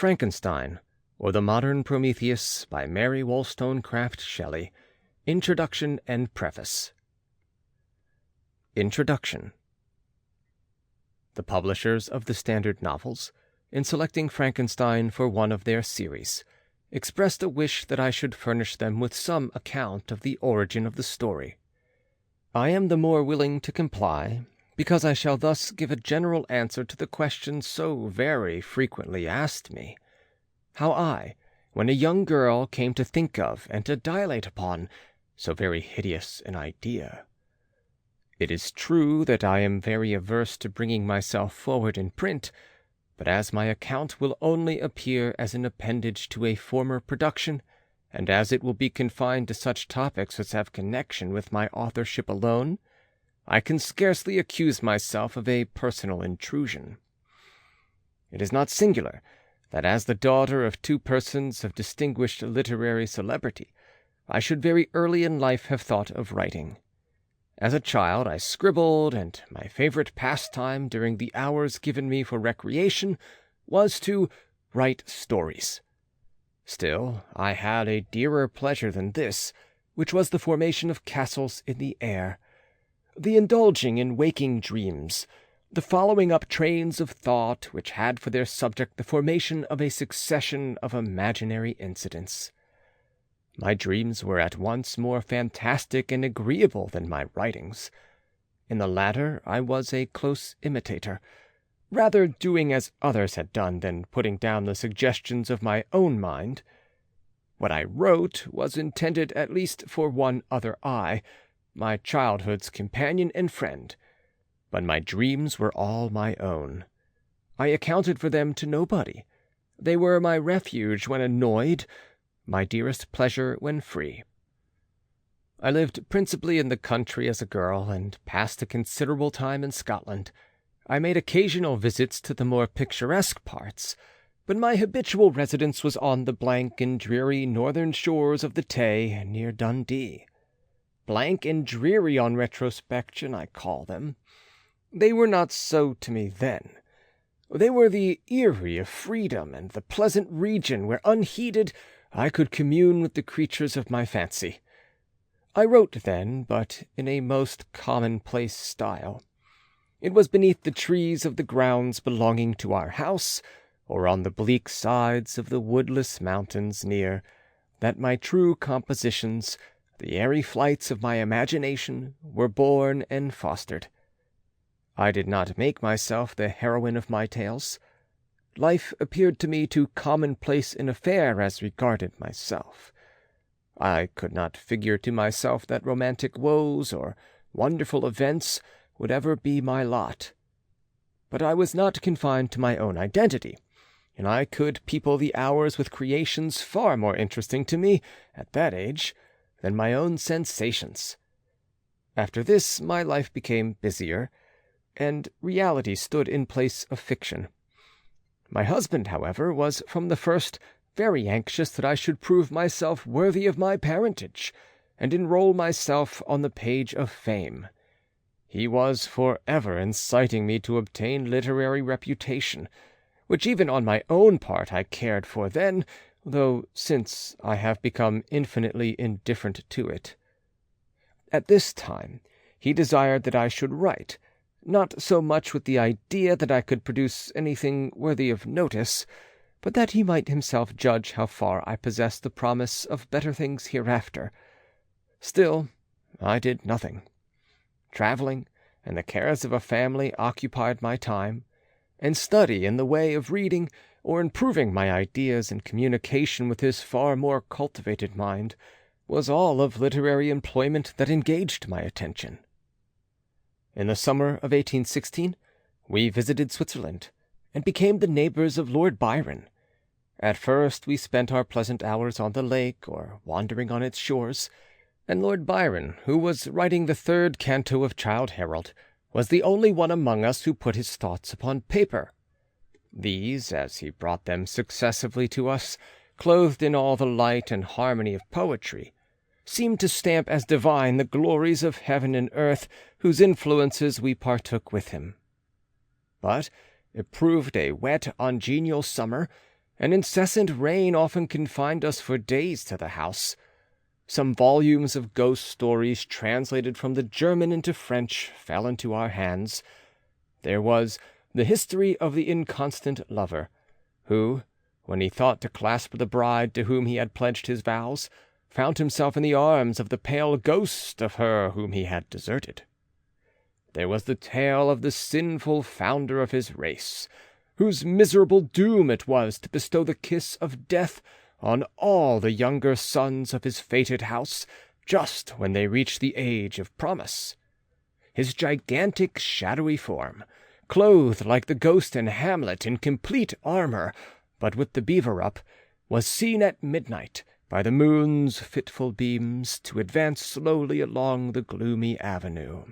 Frankenstein, or the Modern Prometheus, by Mary Wollstonecraft Shelley. Introduction and Preface. Introduction. The publishers of the Standard Novels, in selecting Frankenstein for one of their series, expressed a wish that I should furnish them with some account of the origin of the story. I am the more willing to comply, because I shall thus give a general answer to the question so very frequently asked me, how I, when a young girl, came to think of and to dilate upon so very hideous an idea. It is true that I am very averse to bringing myself forward in print, but as my account will only appear as an appendage to a former production, and as it will be confined to such topics as have connection with my authorship alone, I can scarcely accuse myself of a personal intrusion. It is not singular that as the daughter of two persons of distinguished literary celebrity, I should very early in life have thought of writing. As a child I scribbled, and my favorite pastime during the hours given me for recreation was to write stories. Still, I had a dearer pleasure than this, which was the formation of castles in the air, the indulging in waking dreams, the following up trains of thought which had for their subject the formation of a succession of imaginary incidents. My dreams were at once more fantastic and agreeable than my writings. In the latter I was a close imitator, rather doing as others had done than putting down the suggestions of my own mind. What I wrote was intended at least for one other eye, my childhood's companion and friend, but my dreams were all my own. I accounted for them to nobody. They were my refuge when annoyed, my dearest pleasure when free. I lived principally in the country as a girl, and passed a considerable time in Scotland. I made occasional visits to the more picturesque parts, but my habitual residence was on the blank and dreary northern shores of the Tay, near Dundee. Blank and dreary on retrospection I call them. They were not so to me then. They were the eyrie of freedom, and the pleasant region where unheeded I could commune with the creatures of my fancy. I wrote then, but in a most commonplace style. It was beneath the trees of the grounds belonging to our house, or on the bleak sides of the woodless mountains near, that my true compositions, the airy flights of my imagination, were born and fostered. I did not make myself the heroine of my tales. Life appeared to me too commonplace an affair as regarded myself. I could not figure to myself that romantic woes or wonderful events would ever be my lot. But I was not confined to my own identity, and I could people the hours with creations far more interesting to me, at that age, than my own sensations. After this my life became busier, and reality stood in place of fiction. My husband, however, was from the first very anxious that I should prove myself worthy of my parentage, and enroll myself on the page of fame. He was for ever inciting me to obtain literary reputation, which even on my own part I cared for then, though since I have become infinitely indifferent to it. At this time he desired that I should write, not so much with the idea that I could produce anything worthy of notice, but that he might himself judge how far I possessed the promise of better things hereafter. Still, I did nothing. Travelling and the cares of a family occupied my time, and study in the way of reading or improving my ideas in communication with his far more cultivated mind was all of literary employment that engaged my attention. In the summer of 1816 we visited Switzerland, and became the neighbours of Lord Byron. At first we spent our pleasant hours on the lake, or wandering on its shores, and Lord Byron, who was writing the third canto of Childe Harold, was the only one among us who put his thoughts upon paper. These, as he brought them successively to us, clothed in all the light and harmony of poetry, seemed to stamp as divine the glories of heaven and earth whose influences we partook with him. But it proved a wet, ungenial summer, An incessant rain often confined us for days to the house. Some volumes of ghost stories translated from the German into French fell into our hands. There was The History of the Inconstant Lover, who, when he thought to clasp the bride to whom he had pledged his vows, found himself in the arms of the pale ghost of her whom he had deserted. There was the tale of the sinful founder of his race, whose miserable doom it was to bestow the kiss of death on all the younger sons of his fated house, just when they reached the age of promise. His gigantic shadowy form, clothed like the ghost in Hamlet in complete armor, but with the beaver up, was seen at midnight by the moon's fitful beams to advance slowly along the gloomy avenue.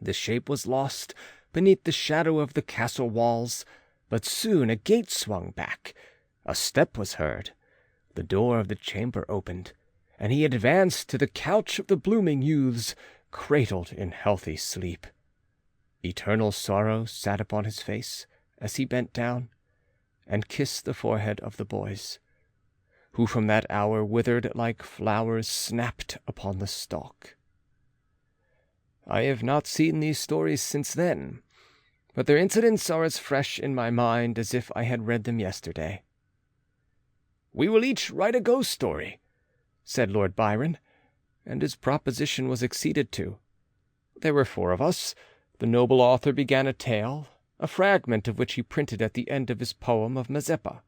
The shape was lost beneath the shadow of the castle walls, but soon a gate swung back, a step was heard, the door of the chamber opened, and he advanced to the couch of the blooming youths, cradled in healthy sleep. Eternal sorrow sat upon his face as he bent down and kissed the forehead of the boys, who from that hour withered like flowers snapped upon the stalk. I have not seen these stories since then, but their incidents are as fresh in my mind as if I had read them yesterday. "We will each write a ghost story," said Lord Byron, and his proposition was acceded to. There were 4 of us. The noble author began a tale, a fragment of which he printed at the end of his poem of Mazeppa.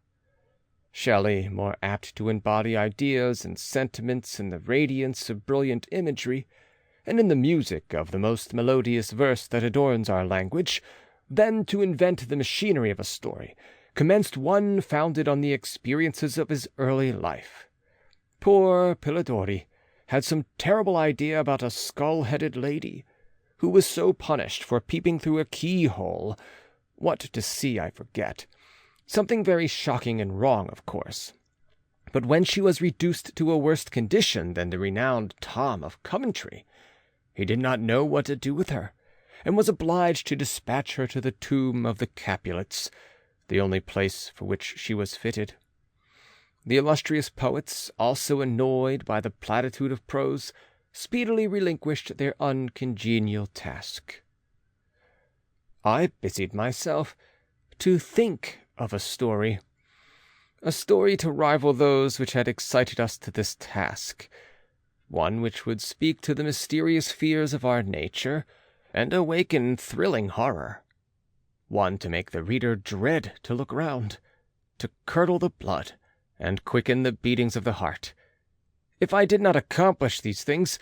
Shelley, more apt to embody ideas and sentiments in the radiance of brilliant imagery, and in the music of the most melodious verse that adorns our language, than to invent the machinery of a story, commenced one founded on the experiences of his early life. Poor Pilidori had some terrible idea about a skull-headed lady, who was so punished for peeping through a keyhole. What to see I forget. Something very shocking and wrong, of course. But when she was reduced to a worse condition than the renowned Tom of Coventry, he did not know what to do with her, and was obliged to dispatch her to the tomb of the Capulets, the only place for which she was fitted. The illustrious poets, also annoyed by the platitude of prose, speedily relinquished their uncongenial task. I busied myself to think of a story to rival those which had excited us to this task, one which would speak to the mysterious fears of our nature, and awaken thrilling horror, one to make the reader dread to look round, to curdle the blood, and quicken the beatings of the heart. If I did not accomplish these things,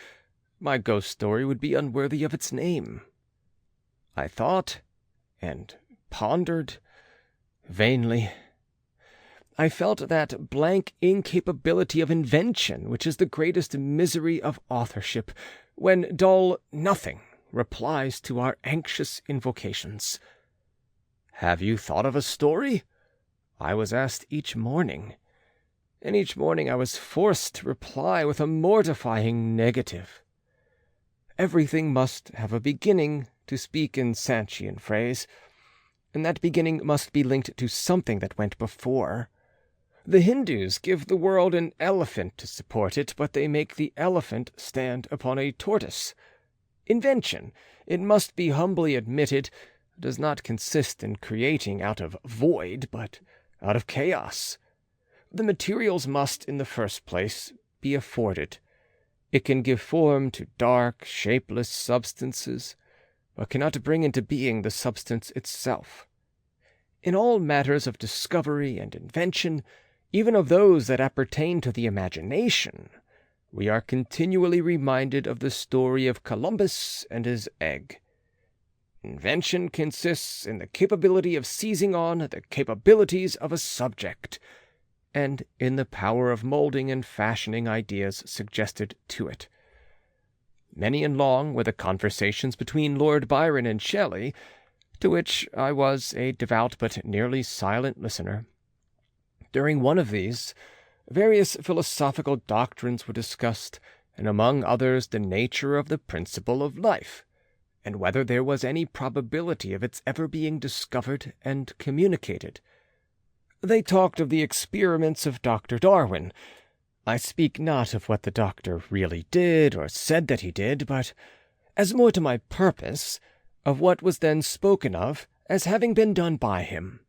my ghost story would be unworthy of its name. I thought and pondered vainly. I felt that blank incapability of invention which is the greatest misery of authorship, when dull nothing replies to our anxious invocations. "Have you thought of a story?" I was asked each morning, and each morning I was forced to reply with a mortifying negative. Everything must have a beginning, to speak in Sanchian phrase, and that beginning must be linked to something that went before. The Hindus give the world an elephant to support it, but they make the elephant stand upon a tortoise. Invention, it must be humbly admitted, does not consist in creating out of void, but out of chaos. The materials must, in the first place, be afforded. It can give form to dark, shapeless substances, but cannot bring into being the substance itself. In all matters of discovery and invention, even of those that appertain to the imagination, we are continually reminded of the story of Columbus and his egg. Invention consists in the capability of seizing on the capabilities of a subject, and in the power of moulding and fashioning ideas suggested to it. Many and long were the conversations between Lord Byron and Shelley, to which I was a devout but nearly silent listener. During one of these, various philosophical doctrines were discussed, and among others the nature of the principle of life, and whether there was any probability of its ever being discovered and communicated. They talked of the experiments of Dr. Darwin. I speak not of what the doctor really did or said that he did, but, as more to my purpose, of what was then spoken of as having been done by him,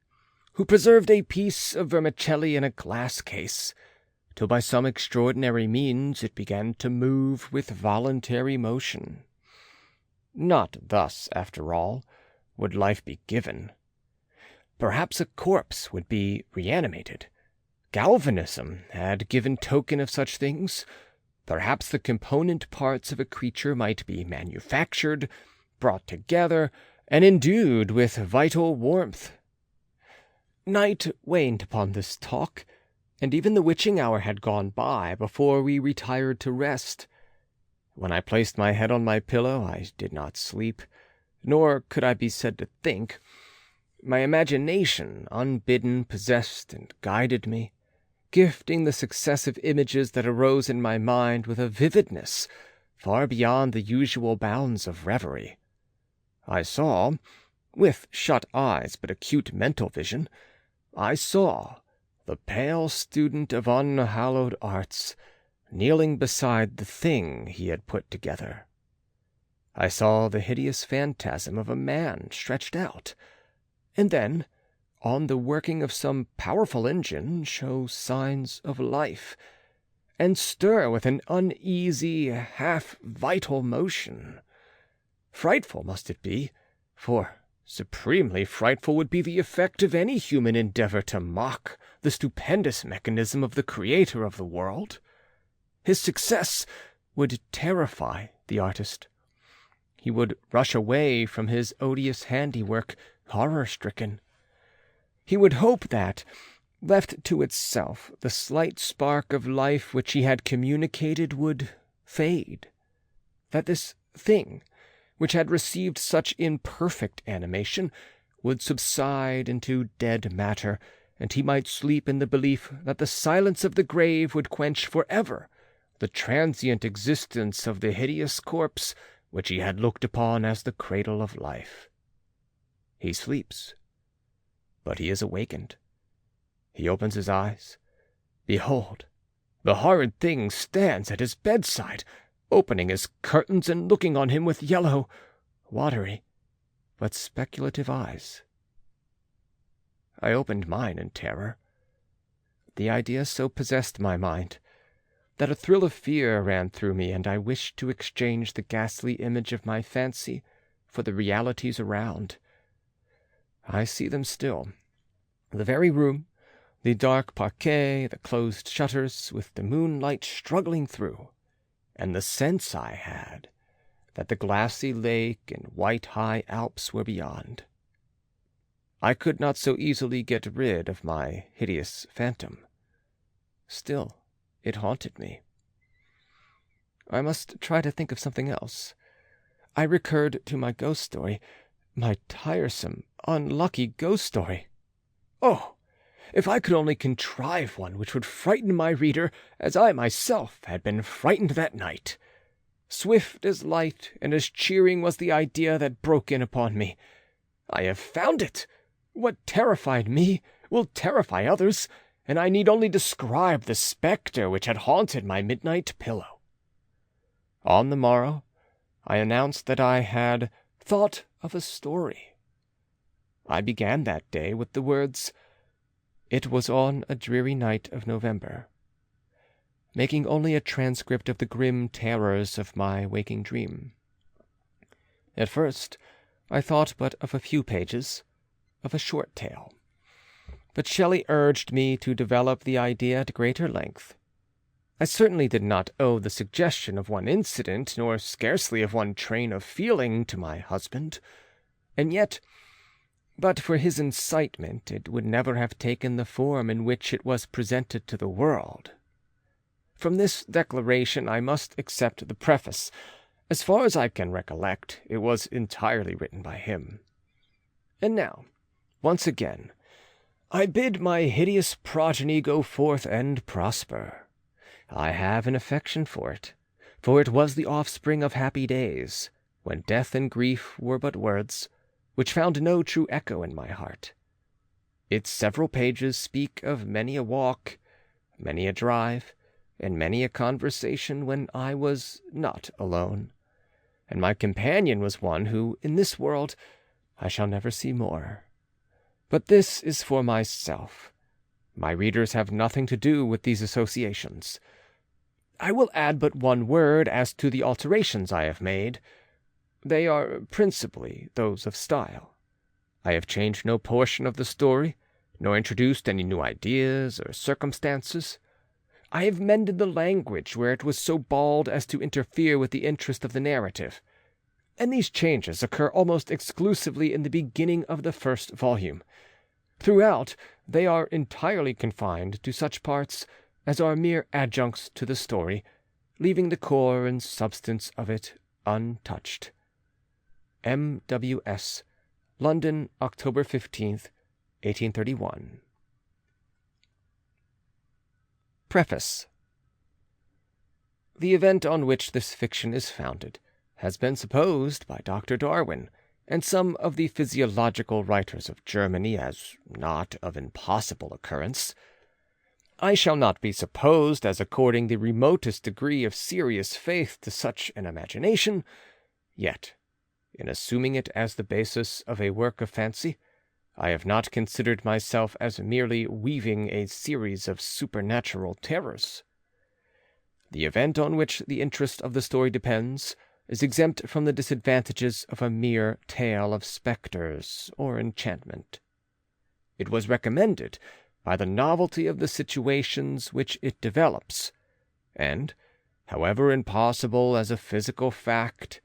who preserved a piece of vermicelli in a glass case, till by some extraordinary means it began to move with voluntary motion. Not thus, after all, would life be given. Perhaps a corpse would be reanimated. Galvanism had given token of such things. Perhaps the component parts of a creature might be manufactured, brought together, and endued with vital warmth. Night waned upon this talk, and even the witching hour had gone by before we retired to rest. When I placed my head on my pillow, I did not sleep, nor could I be said to think. My imagination, unbidden, possessed and guided me, gifting the successive images that arose in my mind with a vividness far beyond the usual bounds of reverie. I saw, with shut eyes but acute mental vision, I saw the pale student of unhallowed arts kneeling beside the thing he had put together. I saw the hideous phantasm of a man stretched out, and then, on the working of some powerful engine, show signs of life, and stir with an uneasy, half-vital motion. Frightful must it be, for supremely frightful would be the effect of any human endeavour to mock the stupendous mechanism of the Creator of the world. His success would terrify the artist. He would rush away from his odious handiwork, horror-stricken. He would hope that, left to itself, the slight spark of life which he had communicated would fade, that this thing, which had received such imperfect animation, would subside into dead matter, and he might sleep in the belief that the silence of the grave would quench forever the transient existence of the hideous corpse which he had looked upon as the cradle of life. He sleeps, but he is awakened. He opens his eyes. Behold, the horrid thing stands at his bedside, opening his curtains and looking on him with yellow, watery, but speculative eyes. I opened mine in terror. The idea so possessed my mind that a thrill of fear ran through me, and I wished to exchange the ghastly image of my fancy for the realities around. I see them still. The very room, the dark parquet, the closed shutters, with the moonlight struggling through, and the sense I had that the glassy lake and white high Alps were beyond. I could not so easily get rid of my hideous phantom. Still, it haunted me. I must try to think of something else. I recurred to my ghost story, my tiresome, unlucky ghost story. Oh, if I could only contrive one which would frighten my reader as I myself had been frightened that night. Swift as light and as cheering was the idea that broke in upon me. I have found it! What terrified me will terrify others, and I need only describe the spectre which had haunted my midnight pillow. On the morrow, I announced that I had thought of a story. I began that day with the words, "It was on a dreary night of November," making only a transcript of the grim terrors of my waking dream. At first, I thought but of a few pages, of a short tale. But Shelley urged me to develop the idea at greater length. I certainly did not owe the suggestion of one incident, nor scarcely of one train of feeling, to my husband, and yet, but for his incitement, it would never have taken the form in which it was presented to the world. From this declaration I must accept the preface. As far as I can recollect, it was entirely written by him. And now, once again, I bid my hideous progeny go forth and prosper. I have an affection for it was the offspring of happy days, when death and grief were but words, which found no true echo in my heart. Its several pages speak of many a walk, many a drive, and many a conversation when I was not alone, and my companion was one who, in this world, I shall never see more. But this is for myself. My readers have nothing to do with these associations. I will add but one word as to the alterations I have made. They are principally those of style. I have changed no portion of the story, nor introduced any new ideas or circumstances. I have mended the language where it was so bald as to interfere with the interest of the narrative, and these changes occur almost exclusively in the beginning of the first volume. Throughout, they are entirely confined to such parts as are mere adjuncts to the story, leaving the core and substance of it untouched. M.W.S. London, October 15th, 1831. Preface. The event on which this fiction is founded has been supposed by Dr. Darwin and some of the physiological writers of Germany as not of impossible occurrence. I shall not be supposed as according the remotest degree of serious faith to such an imagination, yet, in assuming it as the basis of a work of fancy, I have not considered myself as merely weaving a series of supernatural terrors. The event on which the interest of the story depends is exempt from the disadvantages of a mere tale of spectres or enchantment. It was recommended by the novelty of the situations which it develops, and, however impossible as a physical fact,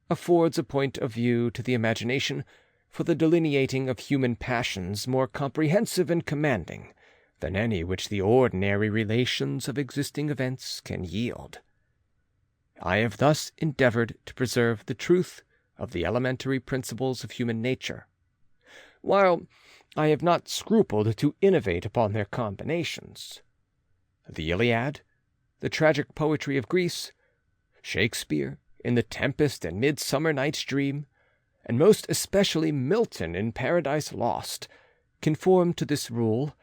affords a point of view to the imagination for the delineating of human passions more comprehensive and commanding than any which the ordinary relations of existing events can yield. I have thus endeavored to preserve the truth of the elementary principles of human nature, while I have not scrupled to innovate upon their combinations. The Iliad, the tragic poetry of Greece, Shakespeare in The Tempest and Midsummer Night's Dream, and most especially Milton in Paradise Lost, conform to this rule,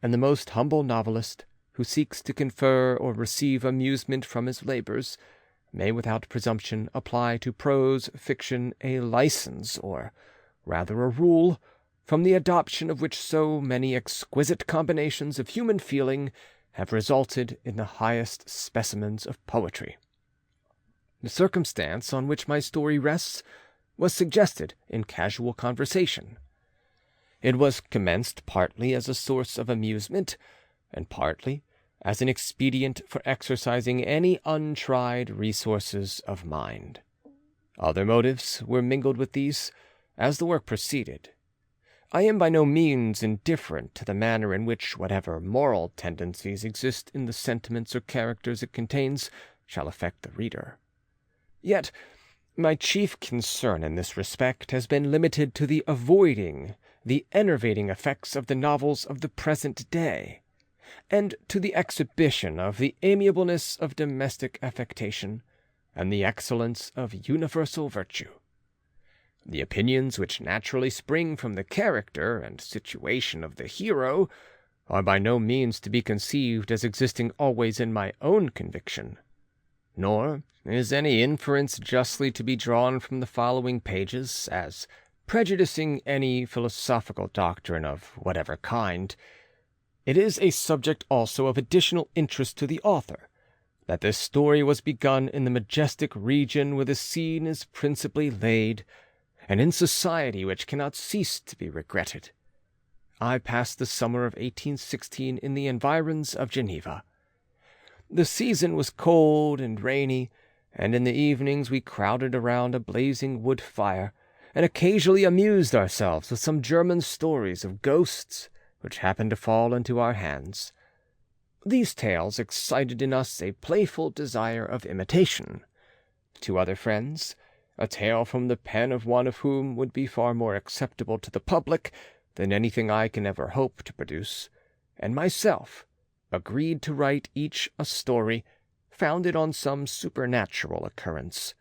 and the most humble novelist, who seeks to confer or receive amusement from his labors, may without presumption apply to prose fiction a license, or rather a rule, from the adoption of which so many exquisite combinations of human feeling have resulted in the highest specimens of poetry. The circumstance on which my story rests was suggested in casual conversation. It was commenced partly as a source of amusement, and partly as an expedient for exercising any untried resources of mind. Other motives were mingled with these, as the work proceeded. I am by no means indifferent to the manner in which whatever moral tendencies exist in the sentiments or characters it contains shall affect the reader. Yet my chief concern in this respect has been limited to the avoiding the enervating effects of the novels of the present day, and to the exhibition of the amiableness of domestic affectation and the excellence of universal virtue. The opinions which naturally spring from the character and situation of the hero are by no means to be conceived as existing always in my own conviction, nor is any inference justly to be drawn from the following pages as prejudicing any philosophical doctrine of whatever kind. It is a subject also of additional interest to the author, that this story was begun in the majestic region where the scene is principally laid, and in society which cannot cease to be regretted. I passed the summer of 1816 in the environs of Geneva. The season was cold and rainy, and in the evenings we crowded around a blazing wood fire, and occasionally amused ourselves with some German stories of ghosts which happened to fall into our hands. These tales excited in us a playful desire of imitation. Two other friends, a tale from the pen of one of whom would be far more acceptable to the public than anything I can ever hope to produce, and myself, agreed to write each a story founded on some supernatural occurrence.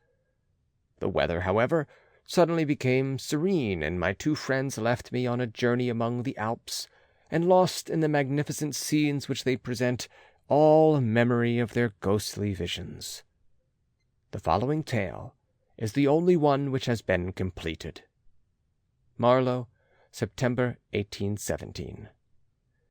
The weather, however, suddenly became serene, and my two friends left me on a journey among the Alps, and lost in the magnificent scenes which they present all memory of their ghostly visions. The following tale is the only one which has been completed. Marlow, September 1817.